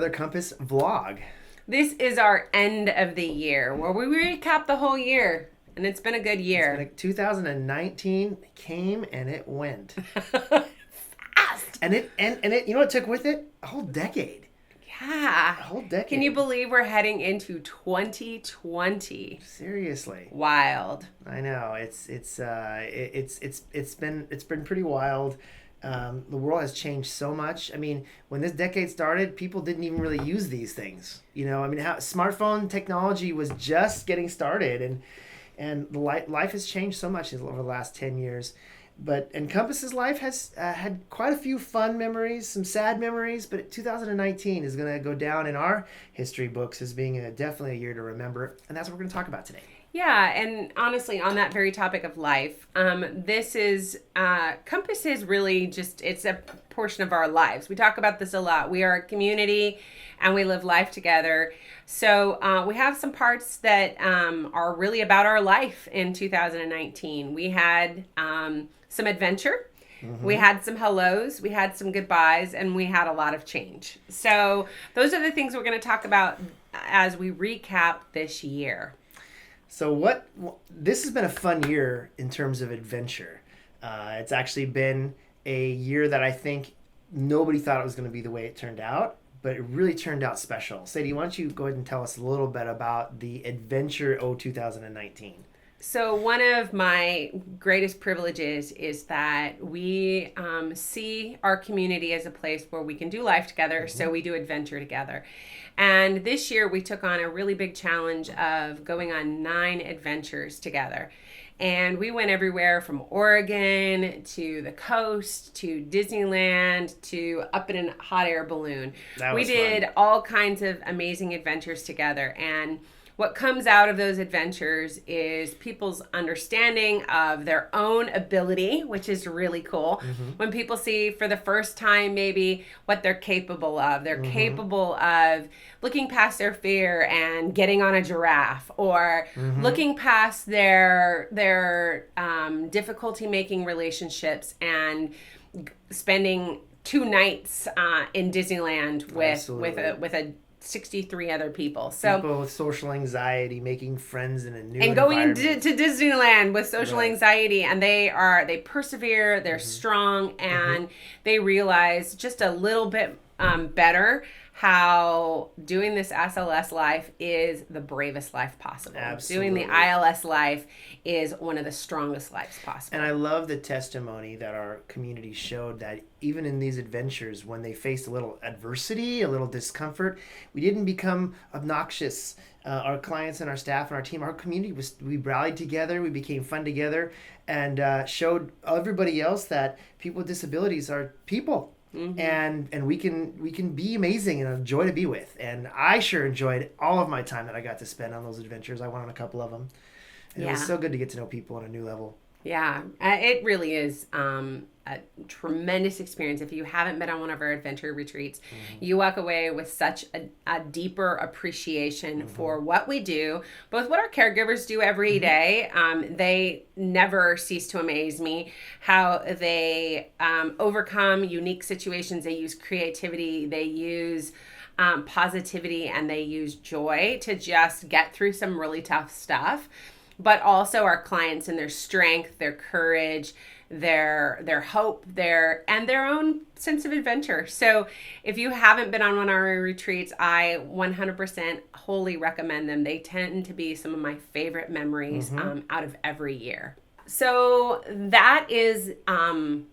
another Compass vlog. This is our end of the year where we recap the whole year, and it's been a good year. 2019 came and it went. Fast. And it you know what took with it? A whole decade. Yeah. A whole decade. Can you believe we're heading into 2020? Seriously. Wild. I know. It's been pretty wild. The world has changed so much. I mean, when this decade started, people didn't even really use these things. I mean, how smartphone technology was just getting started, and life has changed so much over the last 10 years. But Compass's life has had quite a few fun memories, some sad memories, but 2019 is going to go down in our history books as being definitely a year to remember, and that's what we're going to talk about today. Yeah, and honestly, on that very topic of life, this is, Compass is really it's a portion of our lives. We talk about this a lot. We are a community and we live life together. So we have some parts that are really about our life in 2019. We had some adventure. Mm-hmm. We had some hellos, we had some goodbyes, and we had a lot of change. So those are the things we're going to talk about as we recap this year. So this has been a fun year in terms of adventure. It's actually been a year that I think nobody thought it was going to be the way it turned out, but it really turned out special. Sadie, why don't you go ahead and tell us a little bit about the Adventure 2019? So one of my greatest privileges is that we see our community as a place where we can do life together. Mm-hmm. So we do adventure together. And this year we took on a really big challenge of going on 9 adventures together. And we went everywhere from Oregon to the coast to Disneyland to up in a hot air balloon. We did fun. All kinds of amazing adventures together. And what comes out of those adventures is people's understanding of their own ability, which is really cool. Mm-hmm. When people see for the first time maybe what they're capable of. They're mm-hmm. capable of looking past their fear and getting on a giraffe, or mm-hmm. looking past their difficulty making relationships and spending 2 nights in Disneyland with a 63 other people. So people with social anxiety making friends in a new and going to Disneyland with social right. anxiety, and they persevere, they're mm-hmm. strong, and mm-hmm. they realize just a little bit better how doing this SLS life is the bravest life possible. Absolutely. Doing the ILS life is one of the strongest lives possible. And I love the testimony that our community showed that even in these adventures, when they faced a little adversity, a little discomfort, we didn't become obnoxious. Our clients and our staff and our team, our community, we rallied together, we became fun together, and showed everybody else that people with disabilities are people. Mm-hmm. And we can be amazing and a joy to be with. And I sure enjoyed all of my time that I got to spend on those adventures. I went on a couple of them. And It was so good to get to know people on a new level. Yeah, it really is a tremendous experience. If you haven't been on one of our adventure retreats, mm-hmm. you walk away with such a deeper appreciation mm-hmm. for what we do, both what our caregivers do every mm-hmm. day. They never cease to amaze me, how they overcome unique situations. They use creativity, they use positivity, and they use joy to just get through some really tough stuff. But also our clients and their strength, their courage, their hope, their own sense of adventure. So if you haven't been on one of our retreats, I 100% wholly recommend them. They tend to be some of my favorite memories mm-hmm. Out of every year. So that is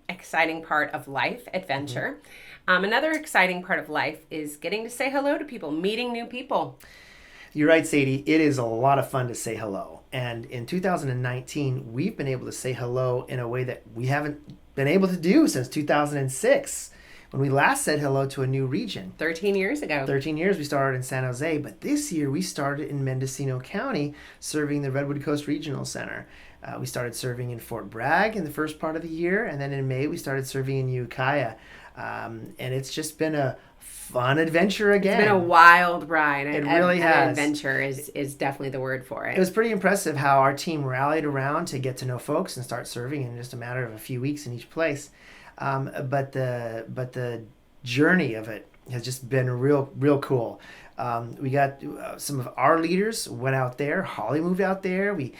exciting part of life, adventure. Mm-hmm. Another exciting part of life is getting to say hello to people, meeting new people. You're right, Sadie. It is a lot of fun to say hello. And in 2019, we've been able to say hello in a way that we haven't been able to do since 2006, when we last said hello to a new region. 13 years ago. 13 years we started in San Jose, but this year we started in Mendocino County, serving the Redwood Coast Regional Center. We started serving in Fort Bragg in the first part of the year, and then in May we started serving in Ukiah. And it's just been a fun adventure again. It's been a wild ride. It really has. Adventure is definitely the word for it. It was pretty impressive how our team rallied around to get to know folks and start serving in just a matter of a few weeks in each place. But the journey of it has just been real cool. We got some of our leaders went out there. Holly moved out there. We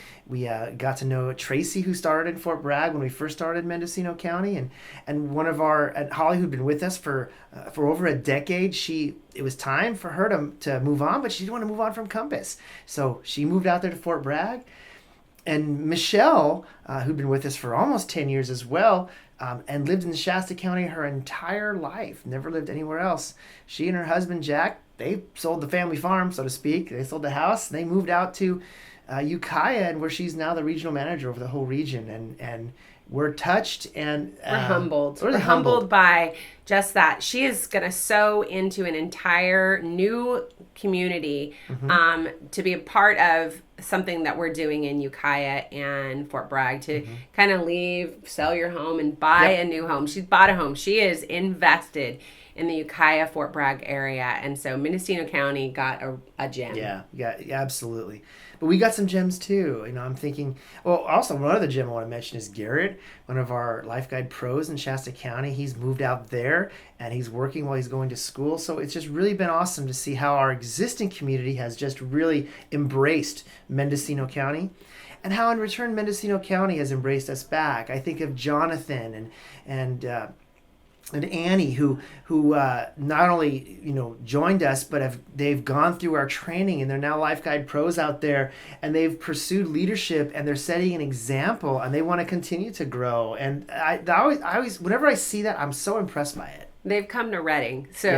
got to know Tracy, who started in Fort Bragg when we first started Mendocino County, and one of our and Holly, who'd been with us for over a decade. It was time for her to move on, but she didn't want to move on from Compass, so she moved out there to Fort Bragg. And Michelle, who'd been with us for almost 10 years as well, and lived in Shasta County her entire life, never lived anywhere else. She and her husband, Jack, they sold the family farm, so to speak. They sold the house. They moved out to Ukiah, and where she's now the regional manager over the whole region. And we're touched and we're humbled. We're humbled by just that. She is going to sow into an entire new community to be a part of something that we're doing in Ukiah and Fort Bragg, to kind of leave, sell your home, and buy a new home. She's bought a home. She is invested in the Ukiah, Fort Bragg area. And so Mendocino County got a gem. Yeah, absolutely. But we got some gems too. I'm thinking, well, also one other gem I want to mention is Garrett, one of our Life Guide pros in Shasta County. He's moved out there and he's working while he's going to school. So it's just really been awesome to see how our existing community has just really embraced Mendocino County, and how in return Mendocino County has embraced us back. I think of Jonathan and Annie, who not only joined us, but they've gone through our training, and they're now Life Guide pros out there, and they've pursued leadership, and they're setting an example, and they want to continue to grow. And I always, whenever I see that, I'm so impressed by it. They've come to Redding. So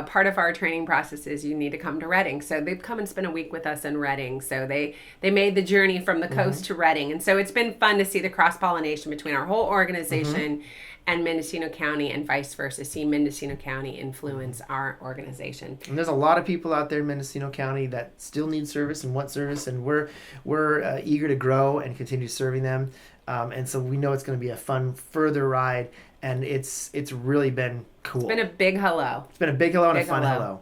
part of our training process is you need to come to Redding. So they've come and spent a week with us in Redding. So they made the journey from the coast to Redding. And so it's been fun to see the cross-pollination between our whole organization and Mendocino County, and vice versa. See Mendocino County influence our organization. And there's a lot of people out there in Mendocino County that still need service and want service, and we're eager to grow and continue serving them. And so we know it's going to be a fun further ride, and it's really been cool. It's been a big hello. It's been a big hello and a fun hello.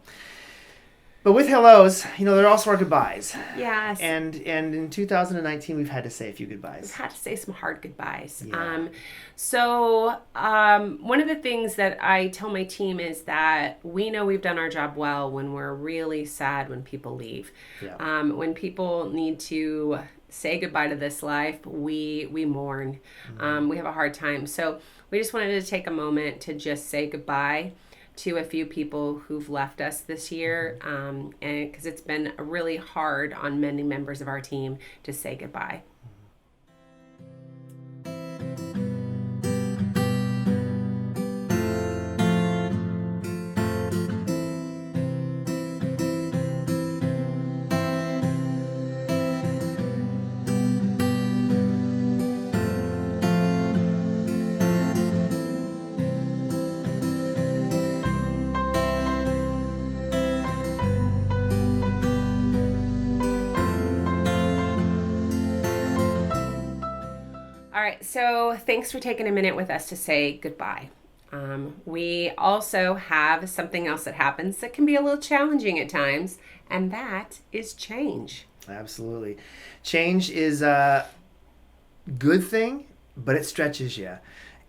But with hellos, there also are goodbyes. Yes. And in 2019, we've had to say a few goodbyes. We've had to say some hard goodbyes. Yeah. So one of the things that I tell my team is that we know we've done our job well when we're really sad when people leave. Yeah. When people need to say goodbye to this life, we mourn. We have a hard time. So we just wanted to take a moment to just say goodbye to a few people who've left us this year, and because it's been really hard on many members of our team to say goodbye. All right, so thanks for taking a minute with us to say goodbye. We also have something else that happens that can be a little challenging at times, and that is change. Absolutely. Change is a good thing, but it stretches you.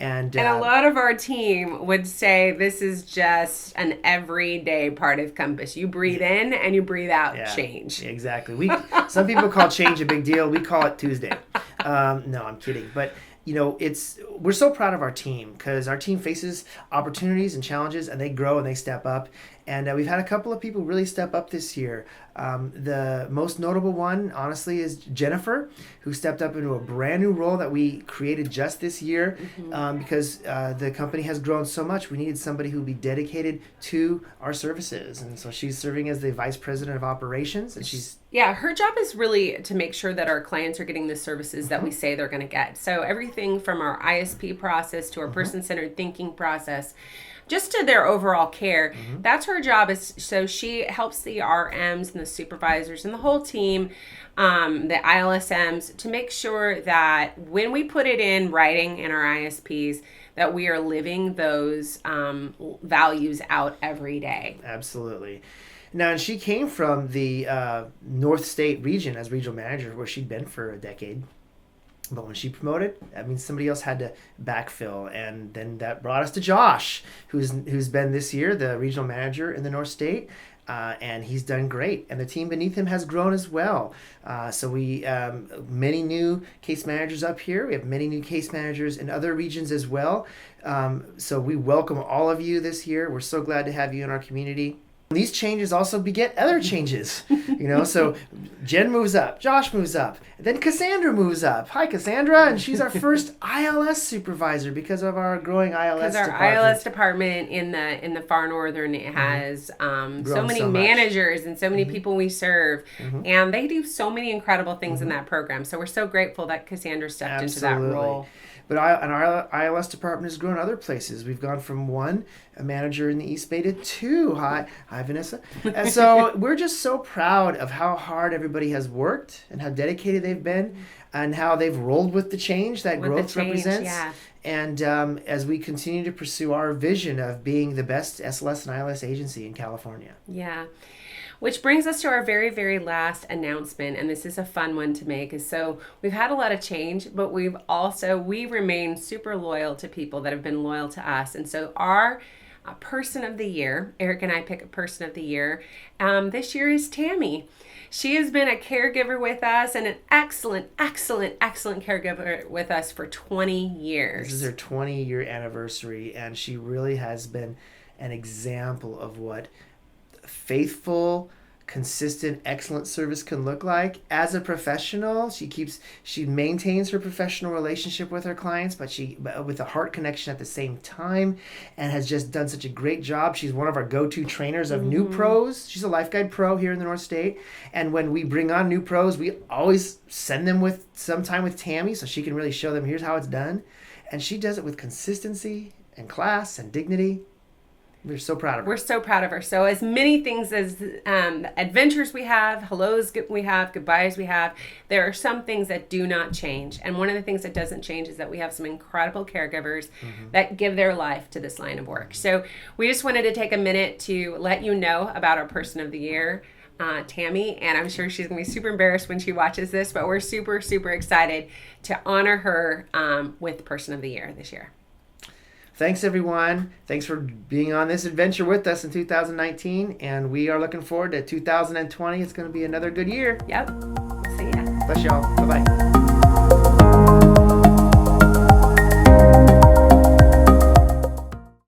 And a lot of our team would say this is just an everyday part of Compass. You breathe in and you breathe out change. Exactly. Some people call change a big deal. We call it Tuesday. No, I'm kidding. But we're so proud of our team, because our team faces opportunities and challenges, and they grow and they step up. And we've had a couple of people really step up this year. The most notable one, honestly, is Jennifer, who stepped up into a brand new role that we created just this year, because the company has grown so much. We needed somebody who would be dedicated to our services. And so she's serving as the Vice President of Operations, and she's... Yeah, her job is really to make sure that our clients are getting the services that we say they're going to get. So everything from our ISP process to our person-centered thinking process, just to their overall care, that's her job. So she helps the RMs and the supervisors and the whole team, the ILSMs, to make sure that when we put it in writing in our ISPs, that we are living those values out every day. Absolutely. Now, and she came from the North State region as regional manager, where she'd been for a decade. But when she promoted, that means somebody else had to backfill, and then that brought us to Josh, who's been this year the regional manager in the North State, and he's done great. And the team beneath him has grown as well. So we many new case managers up here. We have many new case managers in other regions as well. So we welcome all of you this year. We're so glad to have you in our community. These changes also beget other changes, so Jen moves up, Josh moves up, and then Cassandra moves up. Hi, Cassandra, and she's our first ILS supervisor because of our growing ILS because our department. ILS department in the far northern has so many so much. managers and so many people we serve, and they do so many incredible things in that program. So we're so grateful that Cassandra stepped into that role. But our ILS department has grown other places. We've gone from a manager in the East Bay to two. Hi, Vanessa. And so we're just so proud of how hard everybody has worked and how dedicated they've been and how they've rolled with the change that growth represents. Yeah. And as we continue to pursue our vision of being the best SLS and ILS agency in California. Yeah. Which brings us to our very, very last announcement, and this is a fun one to make. So we've had a lot of change, but we remain super loyal to people that have been loyal to us. And so our person of the year, Eric and I pick a person of the year, this year is Tammy. She has been a caregiver with us and an excellent, excellent, excellent caregiver with us for 20 years. This is her 20-year anniversary, and she really has been an example of what faithful, consistent, excellent service can look like. As a professional, she maintains her professional relationship with her clients, but with a heart connection at the same time, and has just done such a great job. She's one of our go-to trainers of new pros. She's a Life Guide Pro here in the North State, and when we bring on new pros, we always send them with some time with Tammy so she can really show them here's how it's done, and she does it with consistency and class and dignity. We're so proud of her. We're so proud of her. So as many things as adventures we have, hellos we have, goodbyes we have, there are some things that do not change. And one of the things that doesn't change is that we have some incredible caregivers that give their life to this line of work. So we just wanted to take a minute to let you know about our person of the year, Tammy, and I'm sure she's going to be super embarrassed when she watches this, but we're super, super excited to honor her with person of the year this year. Thanks, everyone. Thanks for being on this adventure with us in 2019, and we are looking forward to 2020. It's going to be another good year. Yep. See ya. Bless y'all. Bye-bye.